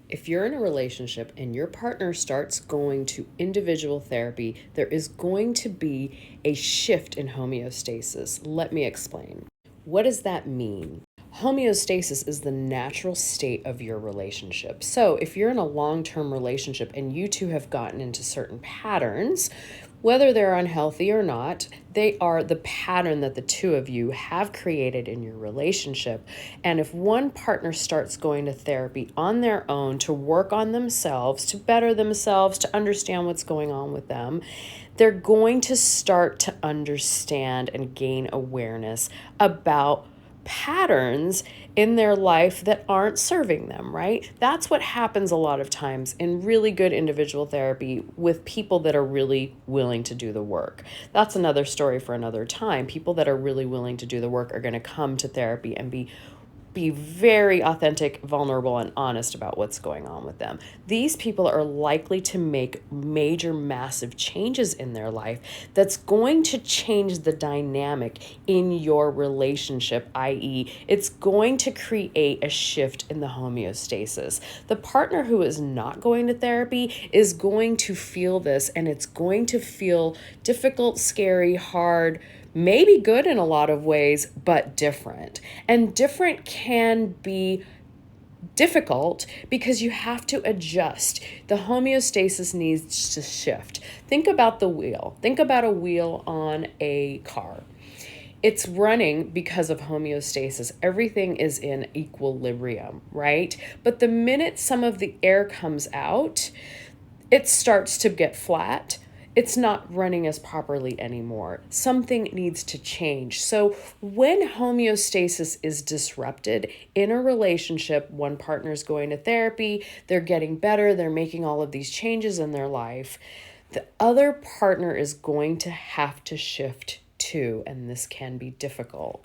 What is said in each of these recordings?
If you're in a relationship and your partner starts going to individual therapy, there is going to be a shift in homeostasis. Let me explain. What does that mean? Homeostasis is the natural state of your relationship. So if you're in a long-term relationship and you two have gotten into certain patterns, whether they're unhealthy or not, they are the pattern that the two of you have created in your relationship. And if one partner starts going to therapy on their own to work on themselves, to better themselves, to understand what's going on with them, they're going to start to understand and gain awareness about patterns in their life that aren't serving them, right? That's what happens a lot of times in really good individual therapy with people that are really willing to do the work. That's another story for another time. People that are really willing to do the work are going to come to therapy and be very authentic, vulnerable, and honest about what's going on with them. These people are likely to make major, massive changes in their life that's going to change the dynamic in your relationship, i.e., it's going to create a shift in the homeostasis. The partner who is not going to therapy is going to feel this, and it's going to feel difficult, scary, hard, maybe good in a lot of ways, but different. And different can be difficult because you have to adjust. The homeostasis needs to shift. Think about the wheel. Think about a wheel on a car. It's running because of homeostasis. Everything is in equilibrium, right? But the minute some of the air comes out, it starts to get flat. It's not running as properly anymore. Something needs to change. So when homeostasis is disrupted in a relationship, one partner's going to therapy, they're getting better, they're making all of these changes in their life, the other partner is going to have to shift too, and this can be difficult.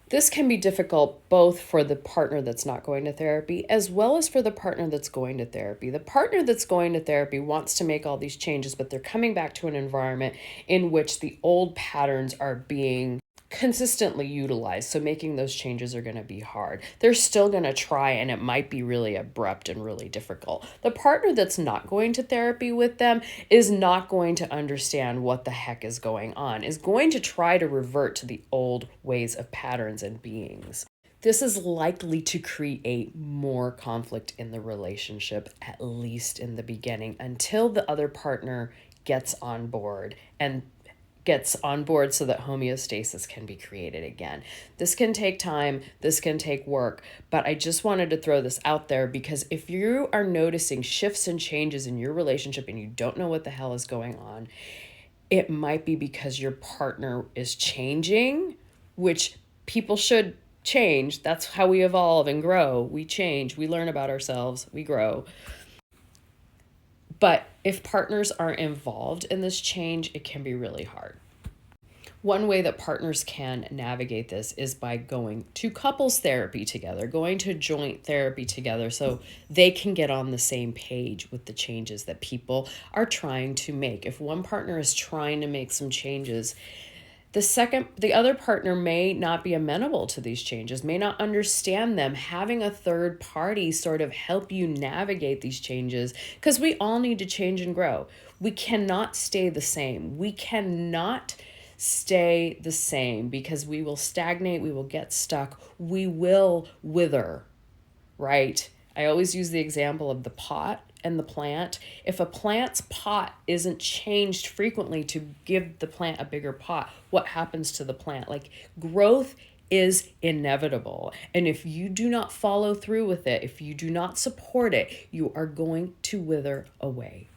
This can be difficult both for the partner that's not going to therapy as well as for the partner that's going to therapy. The partner that's going to therapy wants to make all these changes, but they're coming back to an environment in which the old patterns are being consistently utilized. So making those changes are going to be hard. They're still going to try, and it might be really abrupt and really difficult. The partner that's not going to therapy with them is not going to understand what the heck is going on, is going to try to revert to the old ways of patterns and beings. This is likely to create more conflict in the relationship, at least in the beginning, until the other partner gets on board so that homeostasis can be created again. This can take time, this can take work, but I just wanted to throw this out there because if you are noticing shifts and changes in your relationship and you don't know what the hell is going on, it might be because your partner is changing, which people should change. That's how we evolve and grow. We change, we learn about ourselves, we grow. But if partners aren't involved in this change, it can be really hard. One way that partners can navigate this is by going to couples therapy together, going to joint therapy together so they can get on the same page with the changes that people are trying to make. If one partner is trying to make some changes, the other partner may not be amenable to these changes, may not understand them. Having a third party sort of help you navigate these changes, because we all need to change and grow. We cannot stay the same. We cannot stay the same because we will stagnate, we will get stuck, we will wither, right? I always use the example of the pot and the plant. If a plant's pot isn't changed frequently to give the plant a bigger pot, what happens to the plant? Like, growth is inevitable. And if you do not follow through with it, if you do not support it, you are going to wither away.